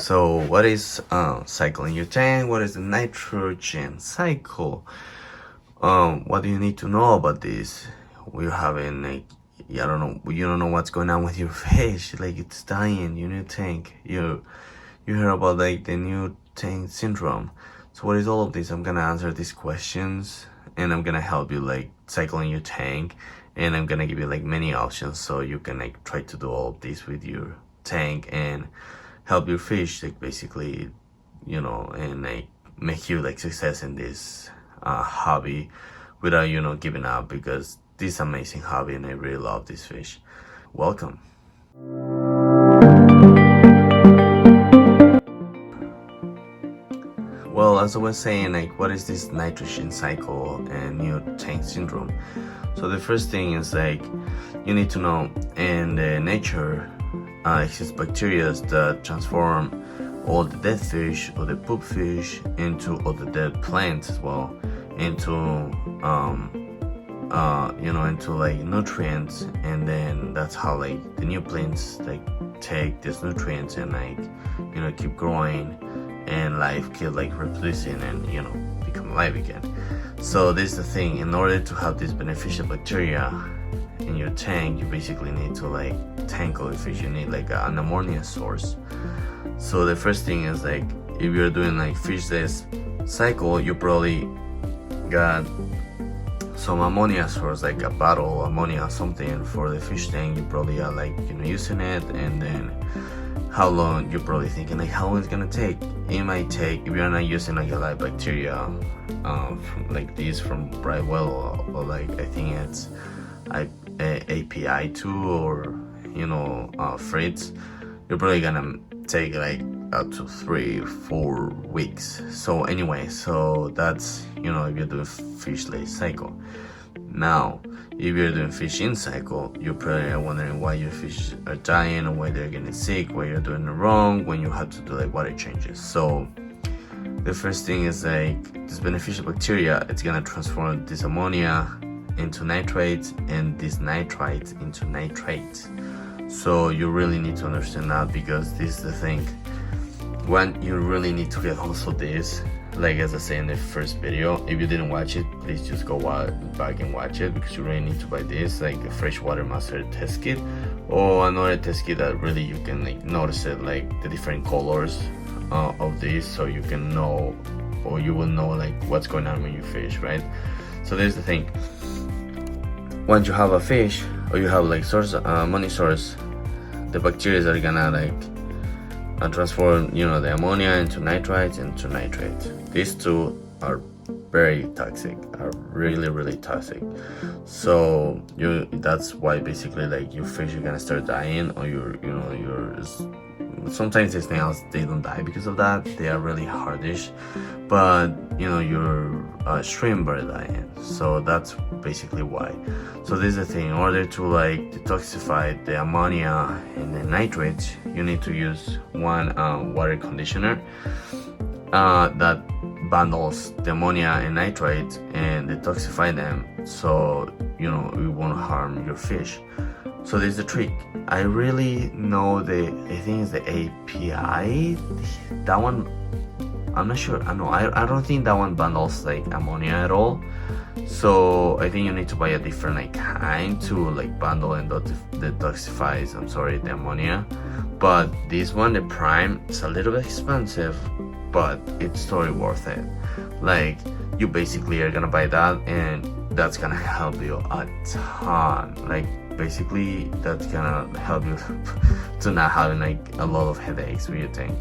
So what is cycle in your tank? What is the nitrogen cycle? What do you need to know about this? We're having like, I don't know, you don't know what's going on with your fish, like it's dying, your new tank. You heard about like the new tank syndrome. So what is all of this? I'm gonna answer these questions and I'm gonna help you like cycle in your tank, and I'm gonna give you like many options so you can like try to do all of this with your tank and help your fish, like basically, and like make you like success in this hobby without giving up, because this is amazing hobby and I really love this fish. Welcome. Well, as I was saying, like what is this nitrogen cycle and new tank syndrome? So the first thing is like you need to know in the nature exists bacteria that transform all the dead fish or the poop fish into all the dead plants as well, into into like nutrients, and then that's how like the new plants like take these nutrients and like keep growing, and life keep like reproducing and become alive again. So this is the thing, in order to have this beneficial bacteria in your tank, you basically need to like tackle the fish. You need like an ammonia source. So the first thing is like if you're doing like fishless cycle, you probably got some ammonia source, like a bottle ammonia or something for the fish tank. You probably are like using it, and then how long you're probably thinking like how long it's gonna take. It might take, if you're not using like a live bacteria from like this from Brightwell or like I think it's API2 or Fritz, you're probably gonna take like up to 3-4 weeks. So anyway, so that's if you're doing fishless cycle. Now if you're doing fish in cycle, you're probably wondering why your fish are dying or why they're getting sick, why you're doing it wrong, when you have to do like water changes. So the first thing is like this beneficial bacteria, it's gonna transform this ammonia into nitrates and this nitrites into nitrates. So you really need to understand that, because this is the thing. One, you really need to get also this, like as I say in the first video. If you didn't watch it, please just go back and watch it, because you really need to buy this, like a freshwater master test kit or another test kit that really you can like notice it, like the different colors of this, so you can know, or you will know like what's going on with your fish, right? So there's the thing. Once you have a fish or you have like source money source, the bacteria are gonna like transform the ammonia into nitrites into nitrates. These two are very toxic, are really toxic. So that's why basically like your fish are gonna start dying, or your sometimes the snails, they don't die because of that, they are really hardish, but your shrimp are dying. So that's basically why. So this is the thing, in order to like detoxify the ammonia and the nitrates, you need to use one water conditioner that bundles the ammonia and nitrates and detoxify them, so it won't harm your fish. So there's the trick. I really know I think it's the API. That one, I'm not sure. I don't think that one bundles like ammonia at all. So I think you need to buy a different like kind to like bundle and detoxifies, the ammonia. But this one, the Prime, it's a little bit expensive, but it's totally worth it. Like you basically are gonna buy that, and that's gonna help you a ton. Like basically that's gonna help you to not having like a lot of headaches with your tank.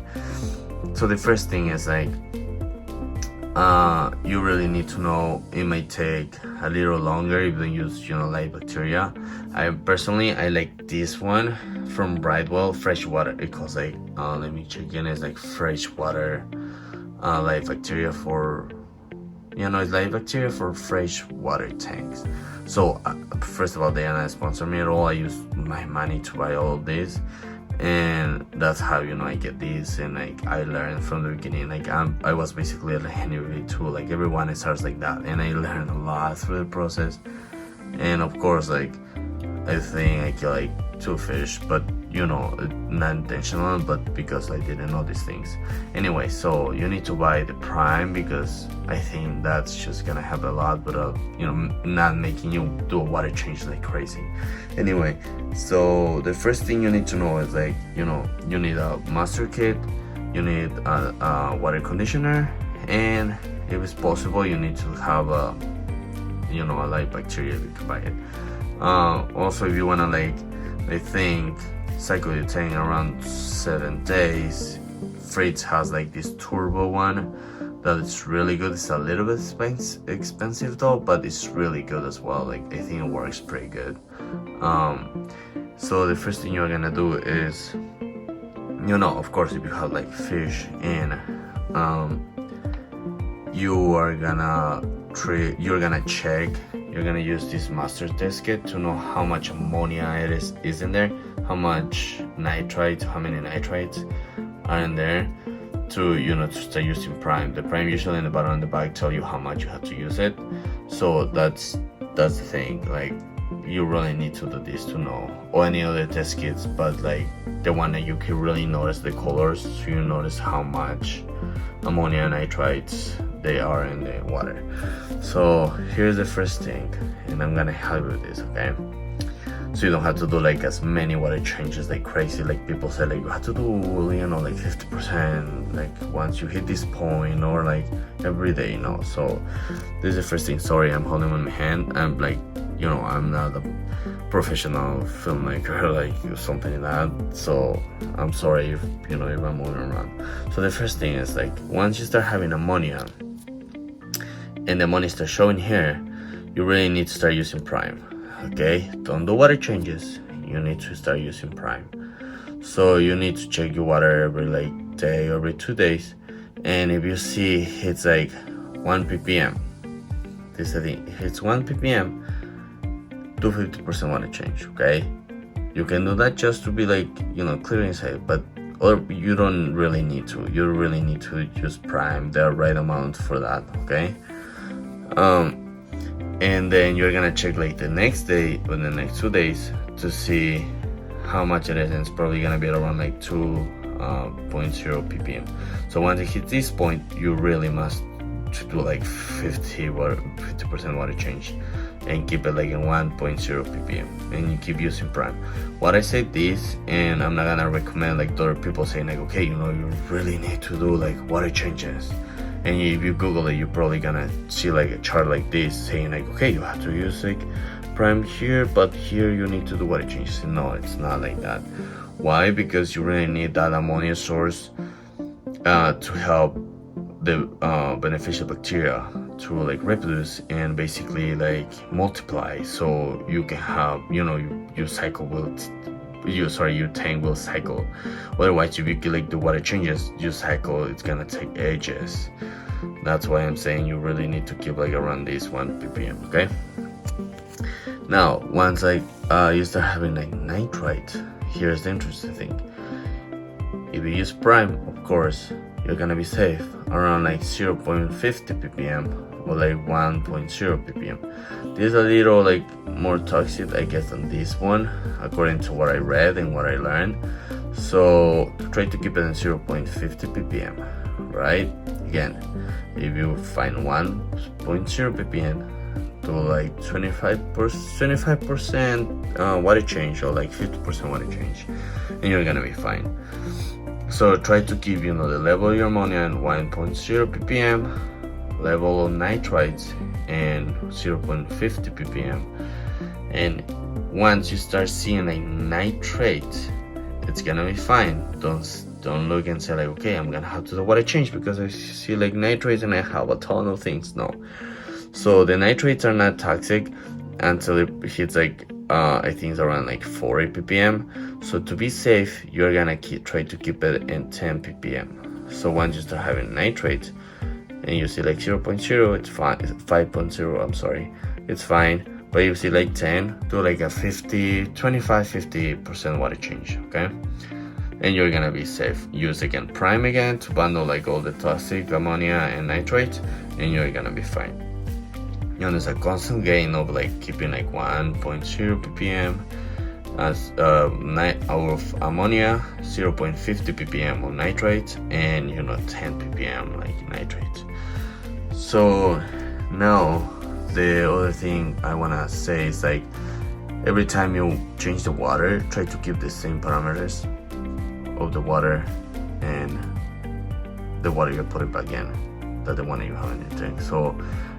So the first thing is like you really need to know, it might take a little longer if you use live bacteria. I like this one from Brightwell, freshwater. It calls like let me check again, it's like freshwater live bacteria for it's live bacteria for freshwater tanks. So first of all, they are not sponsor me at all. I use my money to buy all of this, and that's how I get this. And like I learned from the beginning, like I was basically a newbie too, like everyone starts like that, and I learned a lot through the process. And of course, like I think I kill like 2 fish, but not intentional, but because I didn't know these things. Anyway, so you need to buy the prime, because I think that's just gonna help a lot, but not making you do a water change like crazy. Anyway, so the first thing you need to know is like, you need a master kit, you need a water conditioner, and if it's possible, you need to have a live bacteria if you can buy it. Also, if you wanna I think cycle your tank around 7 days, Fritz has like this turbo one that is really good. It's a little bit expensive though, but it's really good as well. Like, I think it works pretty good. So the first thing you're gonna do is, of course, if you have like fish in, you're gonna use this master test kit to know how much ammonia is in there, how much nitrite, how many nitrites are in there, to to start using prime. The prime usually in the bottom of the bag tell you how much you have to use it. So that's the thing. Like, you really need to do this to know, or any other test kits, but like the one that you can really notice the colors, so you notice how much ammonia and nitrites they are in the water. So here's the first thing, and I'm gonna help you with this, okay? So you don't have to do like as many water changes like crazy, like people say, like you have to do like 50% like once you hit this point, or like every day. So this is the first thing. Sorry, I'm holding on my hand. I'm like, I'm not a professional filmmaker like something like that, so I'm sorry if if I'm moving around. So the first thing is, like, once you start having ammonia and the ammonia starts showing here, you really need to start using prime. Okay, don't do water changes, you need to start using prime. So you need to check your water every day or every 2 days, and if you see it's like 1 ppm, this is the thing, if it's 1 ppm, do 50% water change. Okay, you can do that just to be like clear inside, but or you don't really need to. You really need to use prime, the right amount for that. Okay, and then you're gonna check like the next day or the next 2 days to see how much it is, and it's probably gonna be around like 2.0 ppm. So once it hits this point, you really must do like 50% water change, and keep it like in 1.0 ppm, and you keep using prime. What I say this, and I'm not gonna recommend like other people saying like, okay, you really need to do like water changes, and if you Google it, you're probably gonna see like a chart like this saying like, okay, you have to use like prime here, but here you need to do water changes. No, it's not like that. Why? Because you really need that ammonia source to help the beneficial bacteria to like reproduce and basically like multiply, so you can have your cycle will your tank will cycle. Otherwise, if you get like the water changes, your cycle, it's gonna take ages. That's why I'm saying you really need to keep like around this 1 ppm. Okay, now once you start having like nitrite, here's the interesting thing. If you use prime, of course you're gonna be safe around like 0.50 ppm or like 1.0 ppm. This is a little like more toxic, I guess, than this one, according to what I read and what I learned. So try to keep it in 0.50 ppm, right? Again, if you find 1.0 ppm, do like 25% water change, or like 50% water change, and you're gonna be fine. So try to keep the level of your ammonia at 1.0 ppm, level of nitrites and 0.50 ppm. And once you start seeing like nitrate, it's gonna be fine. Don't look and say like, okay, I'm gonna have to do water change because I see like nitrates and I have a ton of things. No. So the nitrates are not toxic until it hits like I think it's around like 40 ppm. So to be safe, you're gonna try to keep it in 10 ppm. So once you start having nitrate and you see like 0.0, it's fine. 5.0, I'm sorry, it's fine. But you see like 10, do like a 50% water change. Okay, and you're gonna be safe. Use again prime again to bundle like all the toxic ammonia and nitrate, and you're gonna be fine. There's a constant gain of like keeping like 1.0 ppm, as of ammonia, 0.50 ppm of nitrate, and 10 ppm like nitrate. So now the other thing I wanna say is like, every time you change the water, try to keep the same parameters of the water and the water you put it back in, that the one that you have in your tank. So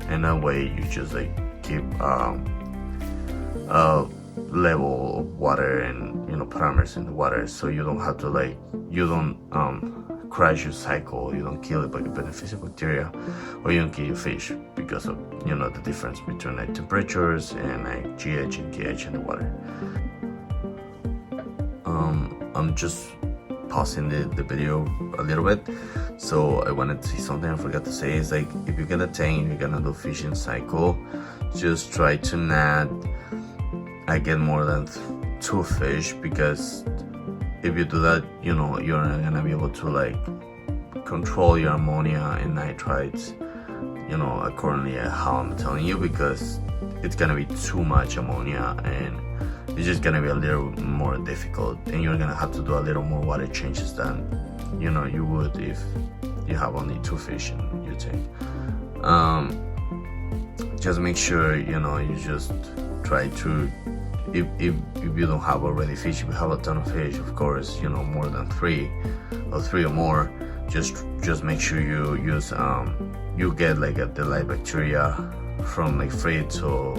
and that way you just like keep level of water and parameters in the water, so you don't have to like, you don't crash your cycle, you don't kill it by beneficial bacteria, or you don't kill your fish because of the difference between like temperatures and like GH and KH in the water. I'm just pausing the video a little bit, so I wanted to say something I forgot to say. Is like, if you're gonna tank, you're gonna do fishing cycle, just try to not get more than 2 fish, because if you do that, you're not gonna be able to like control your ammonia and nitrates, accordingly how I'm telling you, because it's gonna be too much ammonia and it's just gonna be a little more difficult, and you're gonna have to do a little more water changes than you would if you have only 2 fish in your tank. Just make sure you just try to, if you don't have already fish, if you have a ton of fish, of course, more than 3 or more, just make sure you use you get like the live bacteria from like Fritz or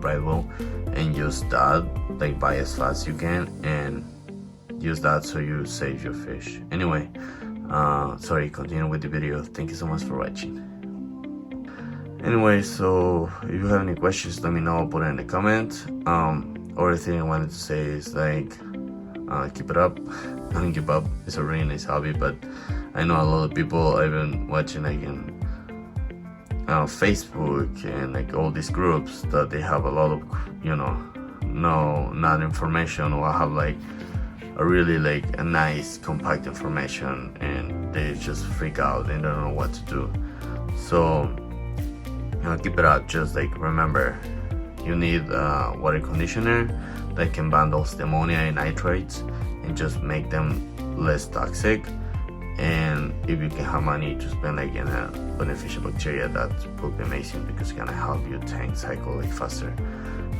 Brightwell, and use that, like buy as fast as you can and use that so you save your fish. Anyway, sorry, continue with the video. Thank you so much for watching. Anyway, so if you have any questions, let me know, put it in the comment. Other thing I wanted to say is like, keep it up, don't give up. It's a really nice hobby, but I know a lot of people I've been watching like in Facebook and like all these groups, that they have a lot of not information, or have like a really like a nice compact information, and they just freak out and don't know what to do. So keep it up. Just like remember, you need a water conditioner that can bundle the ammonia and nitrates and just make them less toxic. And if you can have money to spend like in a beneficial bacteria, that would be amazing, because it's gonna help your tank cycle like faster.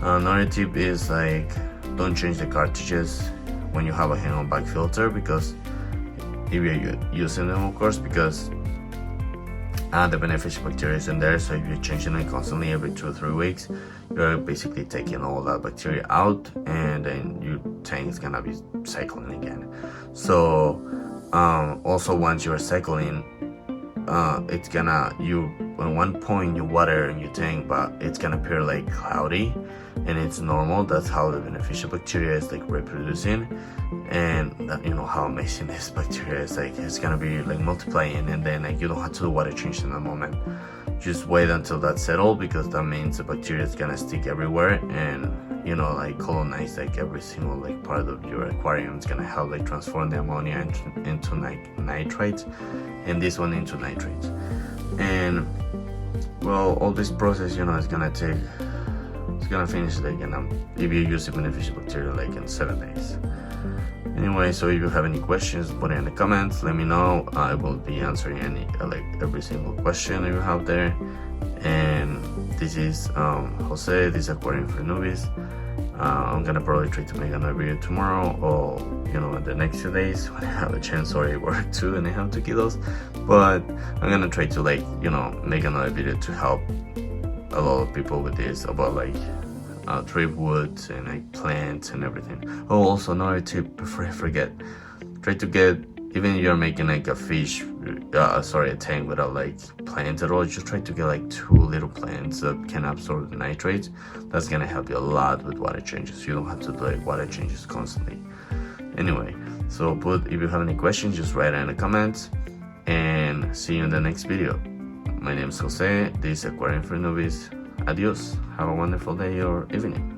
Another tip is like, don't change the cartridges when you have a hang-on back filter, because if you're using them, of course, because the beneficial bacteria is in there. So if you're changing it constantly every 2 or 3 weeks, you're basically taking all that bacteria out, and then your tank is gonna be cycling again. So also once you're cycling, it's gonna, at one point you water in your tank, but it's gonna appear like cloudy, and it's normal. That's how the beneficial bacteria is like reproducing, and how amazing this bacteria is. Like, it's gonna be like multiplying, and then like you don't have to do water change in that moment. Just wait until that's settled, because that means the bacteria is gonna stick everywhere and like colonize like every single like part of your aquarium. It's gonna help like transform the ammonia into nitrates, and this one into nitrates. And well, all this process is gonna take, it's gonna finish like if you use the beneficial bacteria like in 7 days. Anyway, so if you have any questions, put it in the comments, let me know. I will be answering every single question you have there. And this is Jose, this is Aquarium for Newbies. I'm gonna probably try to make another video tomorrow, or in the next few days when I have a chance, or I work too and I have 2 kiddos. But I'm gonna try to make another video to help a lot of people with this, about driftwood and like plants and everything. Oh, also another tip before I forget, try to get, even if you're making like a fish, a tank without like plants at all, just try to get like 2 little plants that can absorb the nitrates. That's gonna help you a lot with water changes. You don't have to do like water changes constantly. Anyway, so if you have any questions, just write it in the comments, and see you in the next video. My name is Jose, this is Aquarium for Newbies. Adios, have a wonderful day or evening.